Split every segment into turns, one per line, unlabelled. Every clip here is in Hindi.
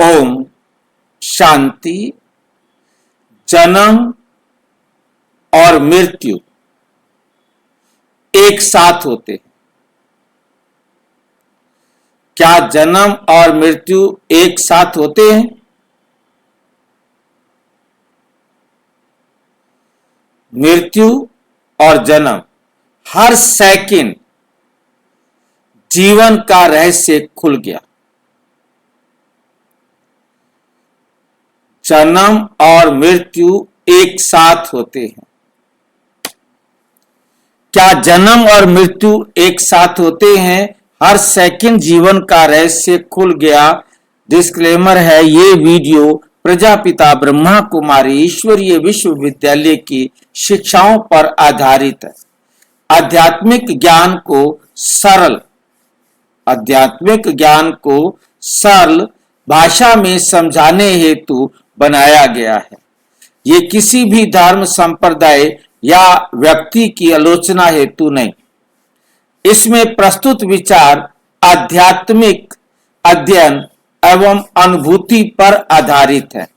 ओम शांति। जन्म और मृत्यु एक साथ होते हैं। क्या जन्म और मृत्यु एक साथ होते हैं? मृत्यु और जन्म हर सेकंड जीवन का रहस्य खुल गया। जन्म और मृत्यु एक साथ होते हैं। क्या जन्म और मृत्यु एक साथ होते हैं? हर सेकंड जीवन का रहस्य खुल गया। डिस्क्लेमर है, ये वीडियो प्रजापिता ब्रह्मा कुमारी ईश्वरीय विश्वविद्यालय की शिक्षाओं पर आधारित है। आध्यात्मिक ज्ञान को सरल भाषा में समझाने हेतु बनाया गया है। ये किसी भी धर्म, संप्रदाय या व्यक्ति की आलोचना हेतु नहीं। इसमें प्रस्तुत विचार आध्यात्मिक अध्ययन एवं अनुभूति पर आधारित है।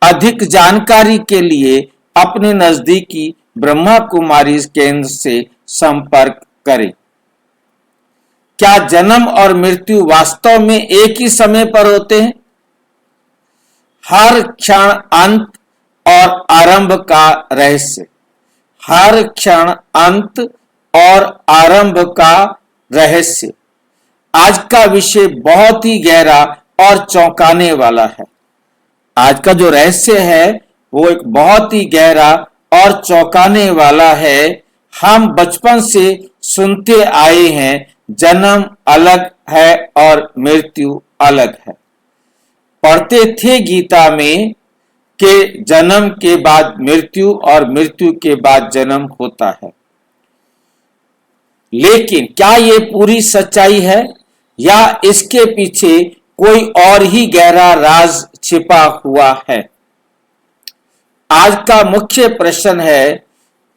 अधिक जानकारी के लिए अपने नजदीकी ब्रह्मा कुमारी केंद्र से संपर्क करें। क्या जन्म और मृत्यु वास्तव में एक ही समय पर होते हैं? हर क्षण अंत और आरंभ का रहस्य। हर क्षण अंत और आरंभ का रहस्य। आज का विषय बहुत ही गहरा और चौंकाने वाला है। आज का जो रहस्य है वो एक बहुत ही गहरा और चौंकाने वाला है। हम बचपन से सुनते आए हैं, जन्म अलग है और मृत्यु अलग है। पढ़ते थे गीता में कि जन्म के बाद मृत्यु और मृत्यु के बाद जन्म होता है। लेकिन क्या ये पूरी सच्चाई है या इसके पीछे कोई और ही गहरा राज छिपा हुआ है? आज का मुख्य प्रश्न है,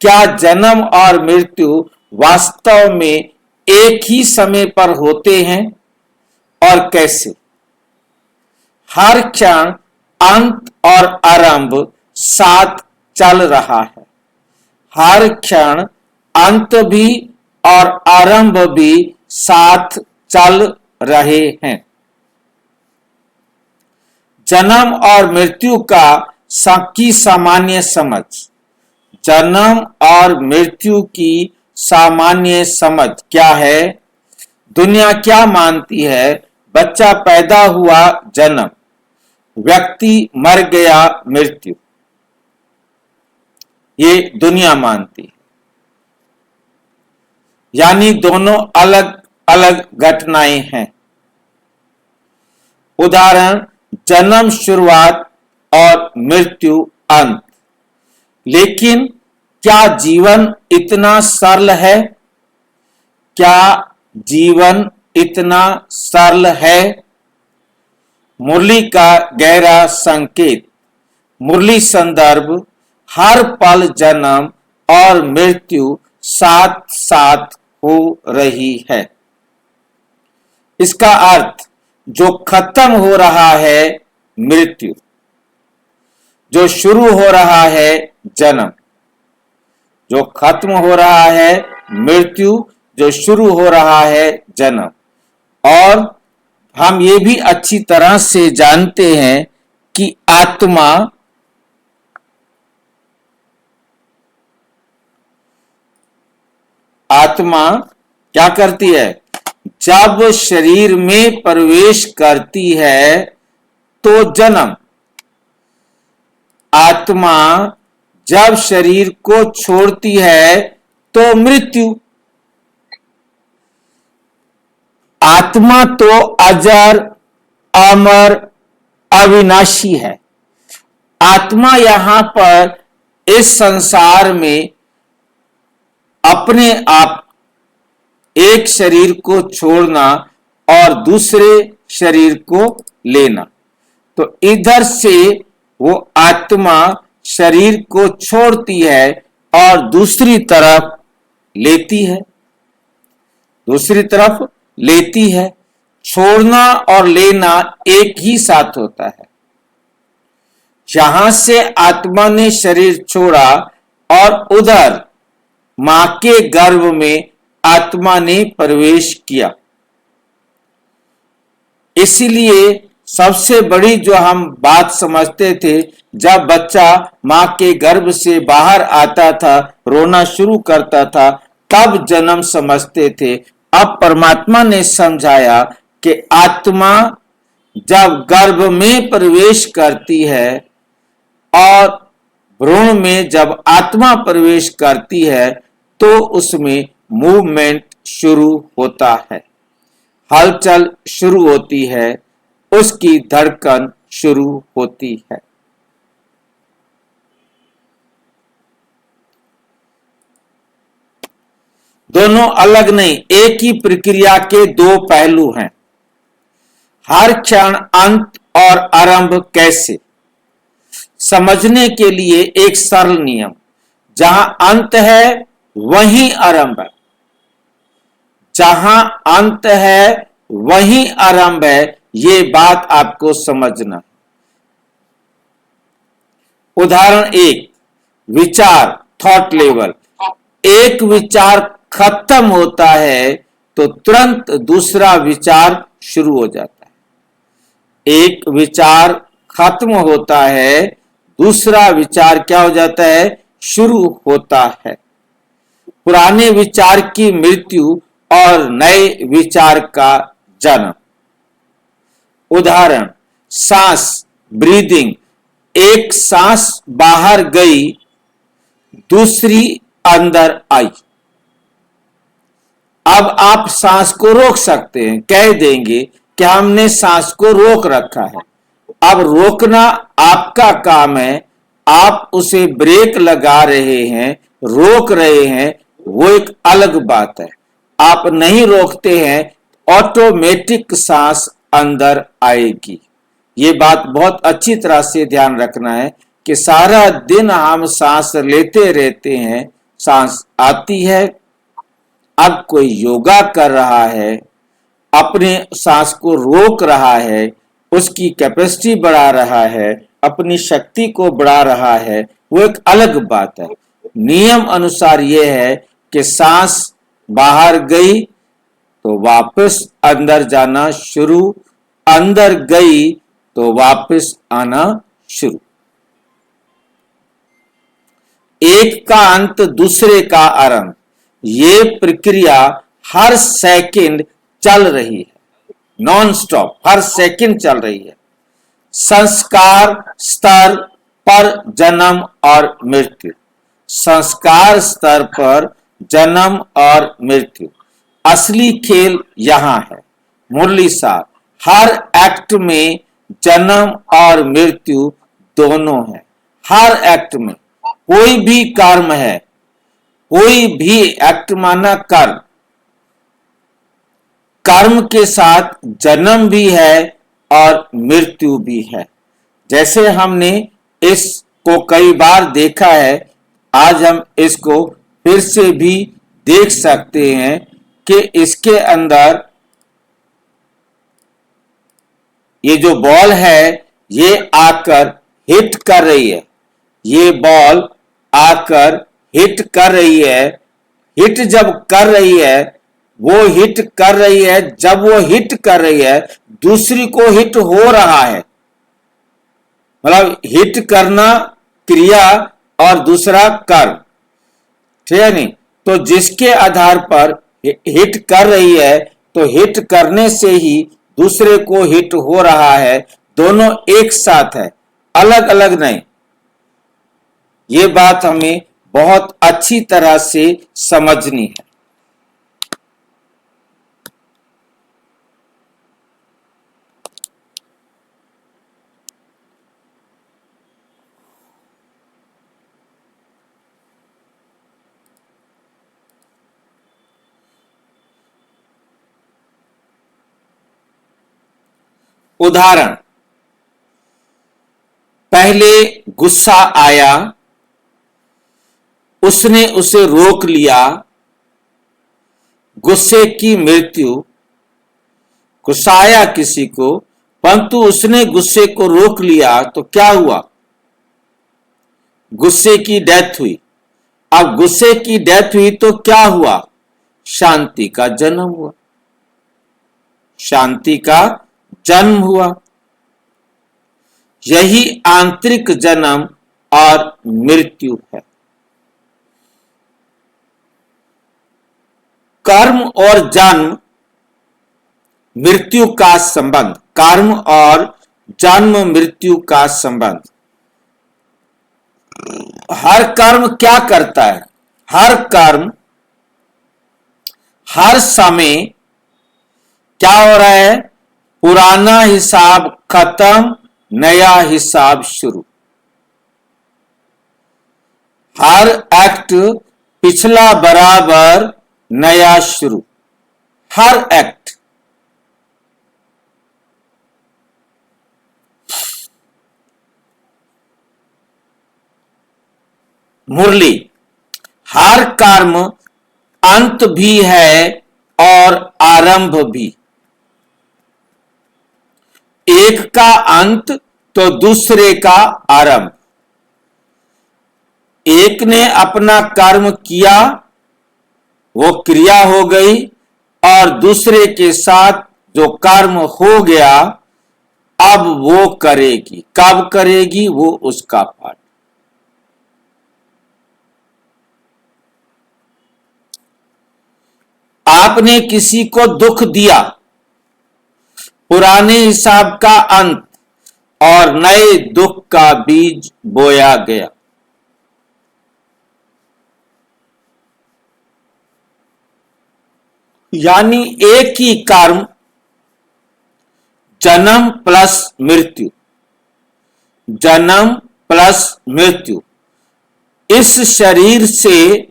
क्या जन्म और मृत्यु वास्तव में एक ही समय पर होते हैं और कैसे? हर क्षण अंत और आरंभ साथ चल रहा है। हर क्षण अंत भी और आरंभ भी साथ चल रहे हैं। जन्म और मृत्यु की सामान्य समझ। जन्म और मृत्यु की सामान्य समझ क्या है? दुनिया क्या मानती है? बच्चा पैदा हुआ, जन्म। व्यक्ति मर गया, मृत्यु। ये दुनिया मानती है। यानी दोनों अलग अलग घटनाएं हैं। उदाहरण, जन्म शुरुआत और मृत्यु अंत। लेकिन क्या जीवन इतना सरल है? क्या जीवन इतना सरल है? मुरली का गहरा संकेत। मुरली संदर्भ, हर पल जन्म और मृत्यु साथ साथ हो रही है। इसका अर्थ, जो खत्म हो रहा है मृत्यु, जो शुरू हो रहा है जन्म। जो खत्म हो रहा है मृत्यु, जो शुरू हो रहा है जन्म। और हम ये भी अच्छी तरह से जानते हैं कि आत्मा क्या करती है? जब शरीर में प्रवेश करती है तो जन्म। आत्मा जब शरीर को छोड़ती है तो मृत्यु। आत्मा तो अजर, अमर, अविनाशी है। आत्मा यहां पर इस संसार में अपने आप एक शरीर को छोड़ना और दूसरे शरीर को लेना। तो इधर से वो आत्मा शरीर को छोड़ती है और दूसरी तरफ लेती है। छोड़ना और लेना एक ही साथ होता है। जहां से आत्मा ने शरीर छोड़ा और उधर मां के गर्भ में आत्मा ने प्रवेश किया। इसीलिए सबसे बड़ी जो हम बात समझते थे, जब बच्चा मां के गर्भ से बाहर आता था, रोना शुरू करता था, तब जन्म समझते थे। अब परमात्मा ने समझाया कि आत्मा जब गर्भ में प्रवेश करती है और भ्रूण में जब आत्मा प्रवेश करती है तो उसमें मूवमेंट शुरू होता है, हलचल शुरू होती है, उसकी धड़कन शुरू होती है। दोनों अलग नहीं, एक ही प्रक्रिया के दो पहलू हैं। हर क्षण अंत और आरंभ कैसे, समझने के लिए एक सरल नियम, जहां अंत है वहीं आरंभ है, जहां अंत है वहीं आरंभ है। ये बात आपको समझना। उदाहरण एक, विचार, थॉट लेवल। एक विचार खत्म होता है तो तुरंत दूसरा विचार शुरू हो जाता है। एक विचार खत्म होता है, दूसरा विचार क्या हो जाता है, शुरू होता है। पुराने विचार की मृत्यु और नए विचार का जन्म। उदाहरण, सांस, ब्रीदिंग। एक सांस बाहर गई, दूसरी अंदर आई। अब आप सांस को रोक सकते हैं, कह देंगे कि हमने सांस को रोक रखा है। अब रोकना आपका काम है, आप उसे ब्रेक लगा रहे हैं, रोक रहे हैं, वो एक अलग बात है। आप नहीं रोकते हैं, ऑटोमेटिक सांस अंदर आएगी। ये बात बहुत अच्छी तरह से ध्यान रखना है कि सारा दिन हम सांस लेते रहते हैं, सांस आती है। अब कोई योगा कर रहा है, अपने सांस को रोक रहा है, उसकी कैपेसिटी बढ़ा रहा है, अपनी शक्ति को बढ़ा रहा है, वो एक अलग बात है। नियम अनुसार यह है कि सांस बाहर गई तो वापस अंदर जाना शुरू, अंदर गई तो वापस आना शुरू। एक का अंत, दूसरे का आरंभ। ये प्रक्रिया हर सेकंड चल रही है, नॉन स्टॉप, हर सेकंड चल रही है। संस्कार स्तर पर जन्म और मृत्यु। संस्कार स्तर पर जन्म और मृत्यु। असली खेल यहां है। मुरली साहब, हर एक्ट में जन्म और मृत्यु दोनों है। हर एक्ट में कोई भी कर्म है, कोई भी एक्ट माना कर्म, कर्म के साथ जन्म भी है और मृत्यु भी है। जैसे हमने इसको कई बार देखा है, आज हम इसको फिर से भी देख सकते हैं कि इसके अंदर ये जो बॉल है ये आकर हिट कर रही है, ये बॉल आकर हिट कर रही है। हिट जब कर रही है, वो हिट कर रही है, जब वो हिट कर रही है, दूसरी को हिट हो रहा है। मतलब हिट करना क्रिया और दूसरा कर्म, ठीक है नहीं? तो जिसके आधार पर हिट कर रही है, तो हिट करने से ही दूसरे को हिट हो रहा है। दोनों एक साथ है, अलग अलग नहीं। ये बात हमें बहुत अच्छी तरह से समझनी है। उदाहरण, पहले गुस्सा आया, उसने उसे रोक लिया, गुस्से की मृत्यु। गुस्साया किसी को, परंतु उसने गुस्से को रोक लिया तो क्या हुआ? गुस्से की डेथ हुई। अब गुस्से की डेथ हुई तो क्या हुआ? शांति का जन्म हुआ। शांति का जन्म हुआ। यही आंतरिक जन्म और मृत्यु है। कर्म और जन्म मृत्यु का संबंध, कर्म और जन्म मृत्यु का संबंध। हर कर्म क्या करता है? हर कर्म हर समय क्या हो रहा है? पुराना हिसाब खत्म, नया हिसाब शुरू। हर एक्ट पिछला बराबर, नया शुरू। हर एक्ट। मुरली, हर कर्म अंत भी है और आरंभ भी। एक का अंत तो दूसरे का आरंभ। एक ने अपना कर्म किया, वो क्रिया हो गई, और दूसरे के साथ जो कर्म हो गया अब वो करेगी। कब करेगी? वो उसका पाठ। आपने किसी को दुख दिया, पुराने हिसाब का अंत और नए दुख का बीज बोया गया। यानी एक ही कर्म, जन्म प्लस मृत्यु, जन्म प्लस मृत्यु। इस शरीर से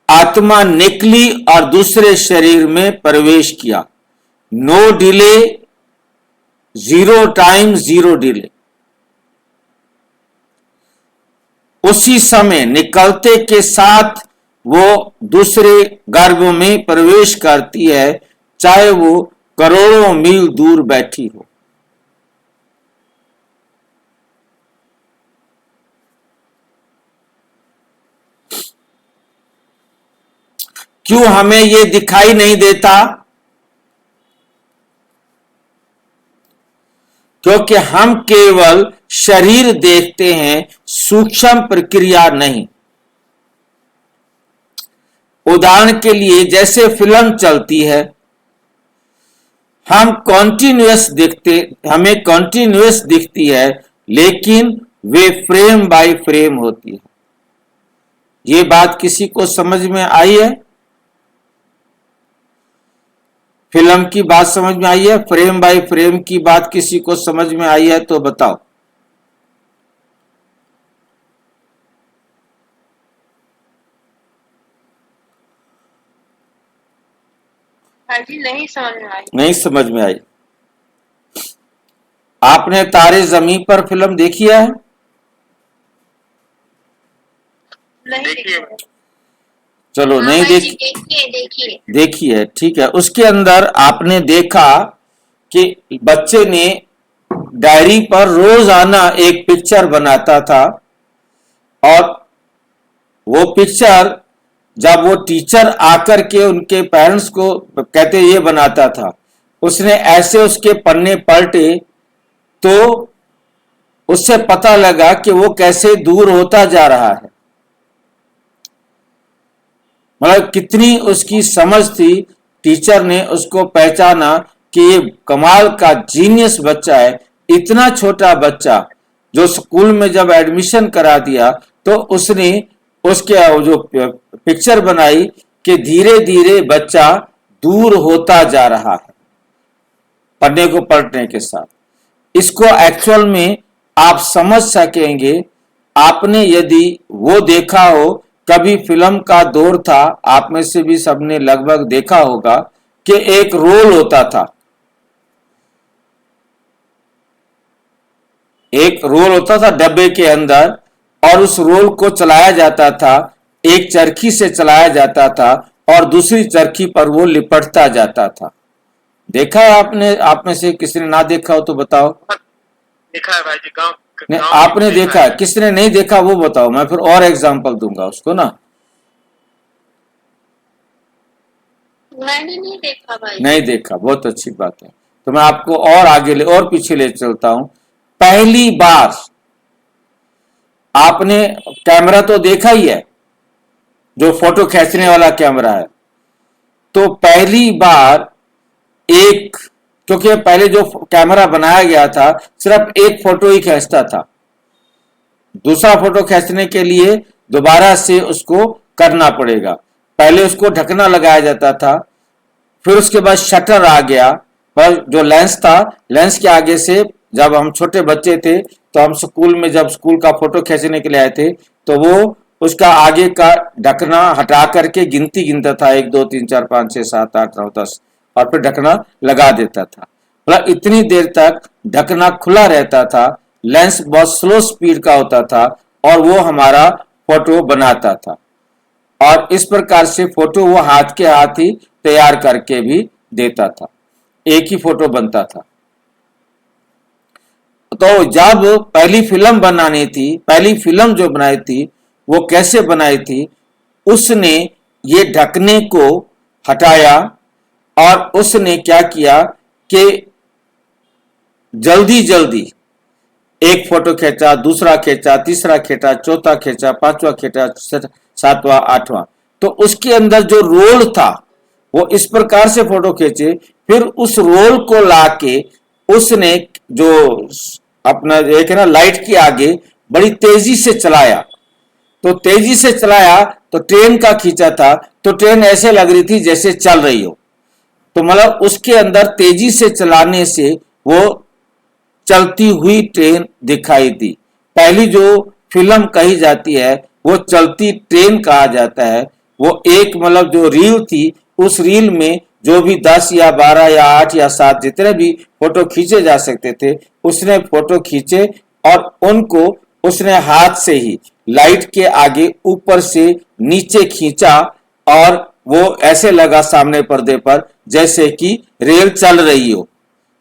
आत्मा निकली और दूसरे शरीर में प्रवेश किया। No delay, zero time, zero delay. उसी समय निकलते के साथ वो दूसरे गर्भ में प्रवेश करती है, चाहे वो करोड़ों मील दूर बैठी हो। क्यों हमें ये दिखाई नहीं देता? क्योंकि हम केवल शरीर देखते हैं, सूक्ष्म प्रक्रिया नहीं। उदाहरण के लिए जैसे फिल्म चलती है, हम कॉन्टिन्यूअस दिखते, हमें कॉन्टिन्यूअस दिखती है, लेकिन वे फ्रेम बाय फ्रेम होती है। ये बात किसी को समझ में आई है? फिल्म की बात समझ में आई है? फ्रेम बाय फ्रेम की बात किसी को समझ में आई है तो बताओ।
हाँ जी, नहीं समझ में आई।
नहीं समझ में आई। आपने तारे जमीन पर फिल्म देखी है?
नहीं देखी है।
चलो
हाँ
नहीं
भाई जी,
देखी, देखी है, ठीक है। उसके अंदर आपने देखा कि बच्चे ने डायरी पर रोजाना एक पिक्चर बनाता था, और वो पिक्चर जब वो टीचर आकर के उनके पेरेंट्स को कहते ये बनाता था, उसने ऐसे उसके पन्ने पलटे तो उससे पता लगा कि वो कैसे दूर होता जा रहा है। मतलब कितनी उसकी समझ थी। टीचर ने उसको पहचाना कि ये कमाल का जीनियस बच्चा है। इतना छोटा बच्चा जो स्कूल में जब एडमिशन करा दिया तो उसने उसके जो पिक्चर बनाई कि धीरे धीरे बच्चा दूर होता जा रहा है पढ़ने को पलटने के साथ। इसको एक्चुअल में आप समझ सकेंगे। आपने यदि वो देखा हो, कभी फिल्म का दौर था, आप में से भी सबने लगभग देखा होगा कि एक रोल होता था, एक रोल होता था डब्बे के अंदर, और उस रोल को चलाया जाता था, एक चरखी से चलाया जाता था, और दूसरी चरखी पर वो लिपटता जाता था। देखा है आपने? आप में से किसी ने ना देखा हो तो बताओ।
देखा है भाई जी, गांव
नहीं,
गांव
आपने
में
देखा है, किसने नहीं देखा वो बताओ, मैं फिर और एग्जांपल दूंगा उसको ना।
मैंने नहीं देखा भाई।
नहीं देखा, बहुत अच्छी बात है। तो मैं आपको और आगे और पीछे ले चलता हूं। पहली बार आपने कैमरा तो देखा ही है, जो फोटो खींचने वाला कैमरा है। तो पहली बार एक, क्योंकि पहले जो कैमरा बनाया गया था सिर्फ एक फोटो ही खींचता था, दूसरा फोटो खींचने के लिए दोबारा से उसको करना पड़ेगा। पहले उसको ढकना लगाया जाता था, फिर उसके बाद शटर आ गया, पर जो लेंस था, लेंस के आगे से जब हम छोटे बच्चे थे तो हम स्कूल में जब स्कूल का फोटो खींचने के लिए आए थे तो वो उसका आगे का ढकना हटा करके गिनती गिनता था, 1 2 3 4 5 6 7 8 9 10, और फिर ढकना लगा देता था। मतलब इतनी देर तक ढकना खुला रहता था, लेंस बहुत स्लो स्पीड का होता था और वो हमारा फोटो बनाता था। और इस प्रकार से फोटो वो हाथ के हाथ ही तैयार करके भी देता था, एक ही फोटो बनता था। तो जब पहली फिल्म बनानी थी, पहली फिल्म जो बनाई थी वो कैसे बनाई थी, उसने ये ढकने को हटाया और उसने क्या किया कि जल्दी जल्दी एक फोटो खींचा, दूसरा खींचा, तीसरा खींचा, चौथा खींचा, पांचवा खींचा, सातवां, आठवां। तो उसके अंदर जो रोल था वो इस प्रकार से फोटो खींचे, फिर उस रोल को लाके उसने जो अपना एक है ना लाइट के आगे बड़ी तेजी से चलाया। तो तेजी से चलाया तो ट्रेन का खींचा था तो ट्रेन ऐसे लग रही थी जैसे चल रही हो। तो मतलब उसके अंदर तेजी से चलाने से वो चलती हुई ट्रेन दिखाई दी। पहली जो फिल्म कही जाती है वो चलती ट्रेन कहा जाता है। वो एक मतलब जो रील थी, उस रील में जो भी 10 या 12 या 8 या 7 जितने भी फोटो खींचे जा सकते थे उसने फोटो खींचे और उनको उसने हाथ से ही लाइट के आगे ऊपर से नीचे खींचा और वो ऐसे लगा सामने पर्दे पर जैसे कि रेल चल रही हो,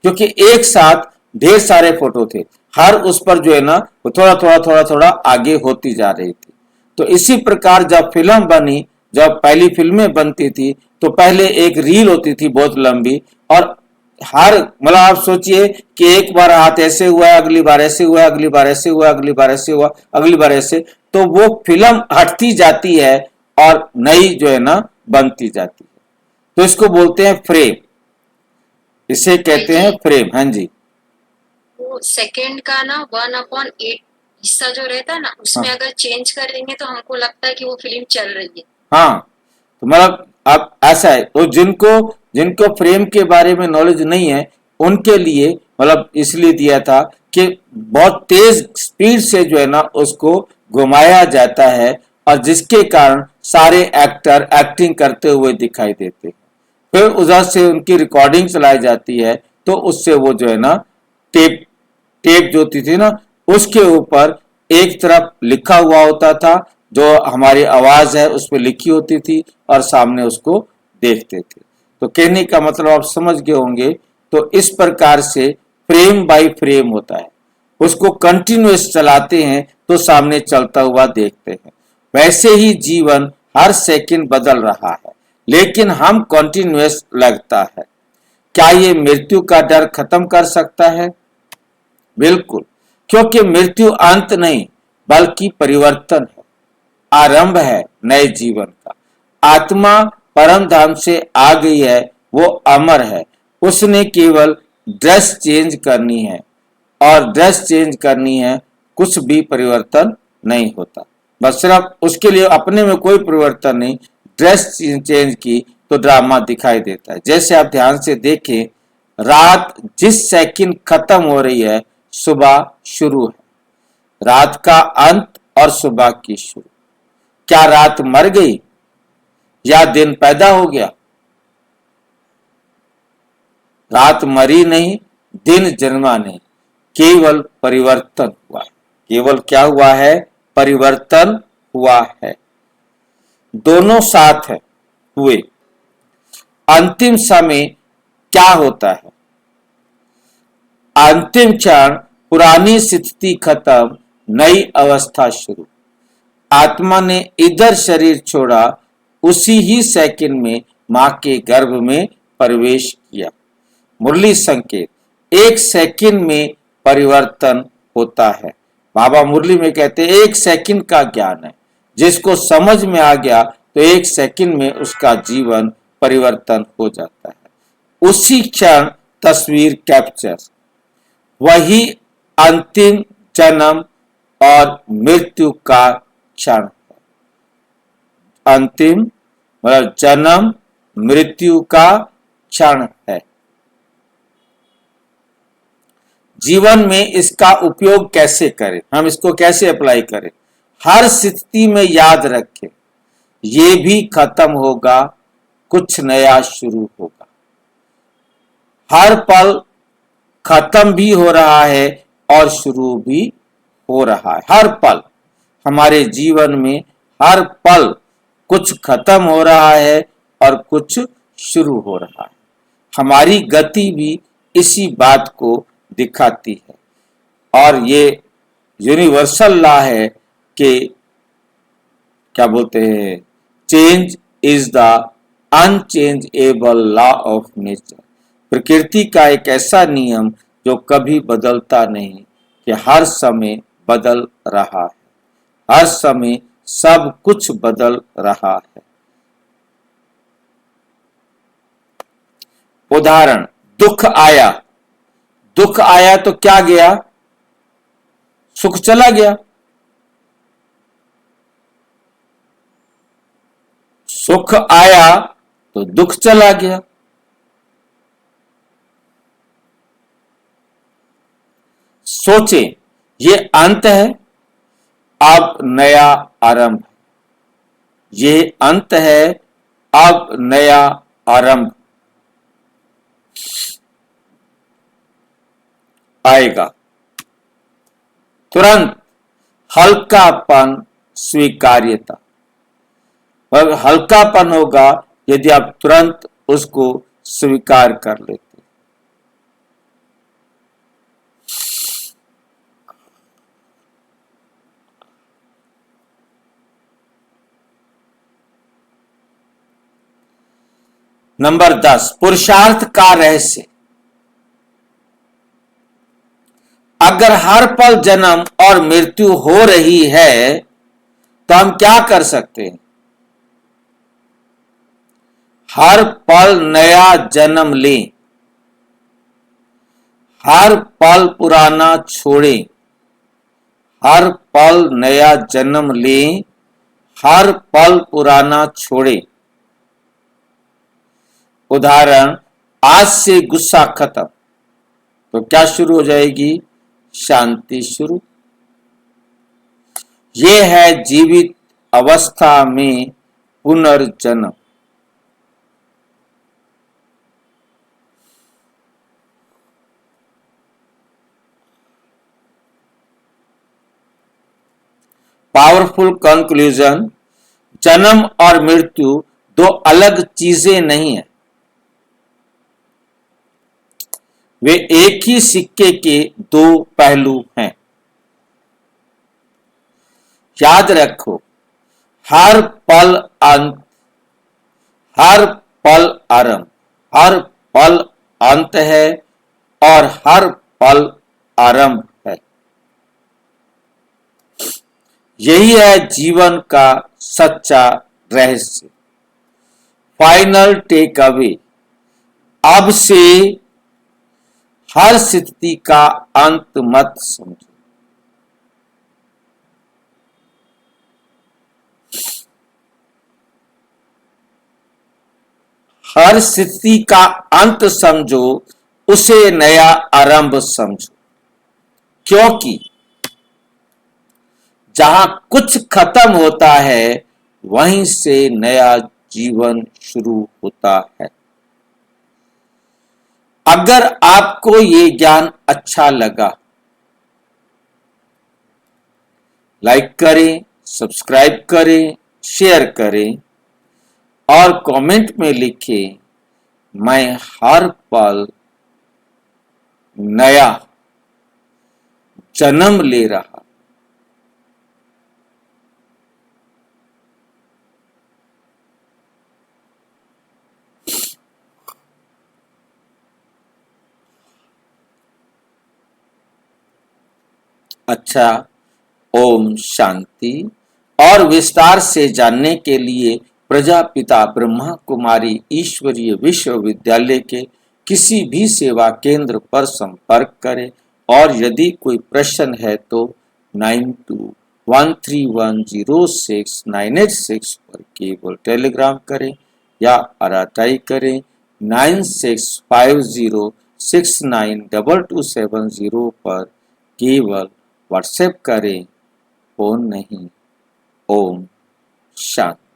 क्योंकि एक साथ ढेर सारे फोटो थे, हर उस पर जो है ना वो थोड़ा थोड़ा आगे होती जा रही थी। तो इसी प्रकार जब फिल्म बनी, जब पहली फिल्में बनती थी तो पहले एक रील होती थी बहुत लंबी, और हर मतलब आप सोचिए कि एक बार हाथ ऐसे हुआ, अगली बार ऐसे हुआ, अगली बार ऐसे हुआ, अगली बार ऐसे हुआ, अगली बार ऐसे, तो वो फिल्म हटती जाती है और नई जो है ना बनती जाती है। तो इसको बोलते हैं फ्रेम, इसे कहते हैं फ्रेम। हाँ जी।
वो सेकंड का ना 1/8 हिस्सा जो रहता है ना उसमें
हाँ।
अगर चेंज करेंगे तो हमको लगता है कि वो फिल्म चल रही है।
हाँ, तो मतलब अब ऐसा है, तो जिनको जिनको फ्रेम के बारे में नॉलेज नहीं है उनके लिए मतलब इसलिए दिया था कि बहुत तेज स्पीड से जो है ना उसको घुमाया जाता है और जिसके कारण सारे एक्टर एक्टिंग करते हुए दिखाई देते हैं। फिर उधर से उनकी रिकॉर्डिंग चलाई जाती है तो उससे वो जो है ना टेप टेप जो होती थी ना उसके ऊपर एक तरफ लिखा हुआ होता था, जो हमारी आवाज है उस पर लिखी होती थी और सामने उसको देखते थे। तो कहने का मतलब आप समझ गए होंगे। तो इस प्रकार से फ्रेम बाय फ्रेम होता है, उसको कंटिन्यूअस चलाते हैं तो सामने चलता हुआ देखते हैं। वैसे ही जीवन हर सेकंड बदल रहा है लेकिन हम कंटिन्यूअस लगता है। क्या ये मृत्यु का डर खत्म कर सकता है? बिल्कुल, क्योंकि मृत्यु अंत नहीं बल्कि परिवर्तन है, आरंभ है नए जीवन का। आत्मा परम धाम से आ गई है, वो अमर है, उसने केवल ड्रेस चेंज करनी है और ड्रेस चेंज करनी है, कुछ भी परिवर्तन नहीं होता। बस सिर्फ उसके लिए अपने में कोई परिवर्तन नहीं, ड्रेस चेंज की तो ड्रामा दिखाई देता है। जैसे आप ध्यान से देखें, रात जिस सेकंड खत्म हो रही है सुबह शुरू है, रात का अंत और सुबह की शुरू। क्या रात मर गई या दिन पैदा हो गया? रात मरी नहीं, दिन जन्मा नहीं, केवल परिवर्तन हुआ है। केवल क्या हुआ है? परिवर्तन हुआ है। दोनों साथ है, हुए। अंतिम समय क्या होता है? अंतिम क्षण पुरानी स्थिति खत्म, नई अवस्था शुरू। आत्मा ने इधर शरीर छोड़ा, उसी ही सेकंड में मां के गर्भ में प्रवेश किया। मुरली संकेत, एक सेकंड में परिवर्तन होता है। बाबा मुरली में कहते हैं एक सेकंड का ज्ञान है, जिसको समझ में आ गया तो एक सेकंड में उसका जीवन परिवर्तन हो जाता है। उसी क्षण तस्वीर कैप्चर, वही अंतिम जन्म और मृत्यु का क्षण। अंतिम मतलब जन्म मृत्यु का क्षण है। जीवन में इसका उपयोग कैसे करें, हम इसको कैसे अप्लाई करें? हर स्थिति में याद रखें, ये भी खत्म होगा, कुछ नया शुरू होगा। हर पल खत्म भी हो रहा है और शुरू भी हो रहा है। हर पल हमारे जीवन में, हर पल कुछ खत्म हो रहा है और कुछ शुरू हो रहा है। हमारी गति भी इसी बात को दिखाती है और ये यूनिवर्सल लॉ है कि क्या बोलते हैं, change is the unchangeable law of nature. प्रकृति का एक ऐसा नियम जो कभी बदलता नहीं, कि हर समय बदल रहा है, हर समय सब कुछ बदल रहा है। उदाहरण, दुख आया, दुख आया तो क्या गया? सुख चला गया। सुख आया तो दुख चला गया। सोचें, ये अंत है, अब नया आरंभ। ये अंत है, अब नया आरंभ आएगा। तुरंत हल्कापन, स्वीकार्यता, और हल्कापन होगा यदि आप तुरंत उसको स्वीकार कर लेते। नंबर 10, पुरुषार्थ का रहस्य। अगर हर पल जन्म और मृत्यु हो रही है तो हम क्या कर सकते हैं? हर पल नया जन्म लें, हर पल पुराना छोड़ें, हर पल नया जन्म लें, हर पल पुराना छोड़ें। उदाहरण, आज से गुस्सा खत्म, तो क्या शुरू हो जाएगी? शांति शुरू। यह है जीवित अवस्था में पुनर्जन्म। पावरफुल कंक्लूजन, जन्म और मृत्यु दो अलग चीजें नहीं है, वे एक ही सिक्के के दो पहलू हैं। याद रखो, हर पल अंत, हर पल आरंभ, हर पल अंत है और हर पल आरंभ है। यही है जीवन का सच्चा रहस्य। फाइनल टेक अवे, अब से हर स्थिति का अंत मत समझो। हर स्थिति का अंत समझो, उसे नया आरंभ समझो। क्योंकि जहां कुछ खत्म होता है, वहीं से नया जीवन शुरू होता है। अगर आपको ये ज्ञान अच्छा लगा, लाइक करें, सब्सक्राइब करें, शेयर करें और कमेंट में लिखें, मैं हर पल नया जन्म ले रहा। अच्छा, ओम शांति। और विस्तार से जानने के लिए प्रजापिता ब्रह्मा कुमारी ईश्वरीय विश्वविद्यालय के किसी भी सेवा केंद्र पर संपर्क करें और यदि कोई प्रश्न है तो 9213106986 पर केवल टेलीग्राम करें या आरटीआई करें 9650692270 पर केवल व्हाट्सएप करें, फोन नहीं। ओम शांति।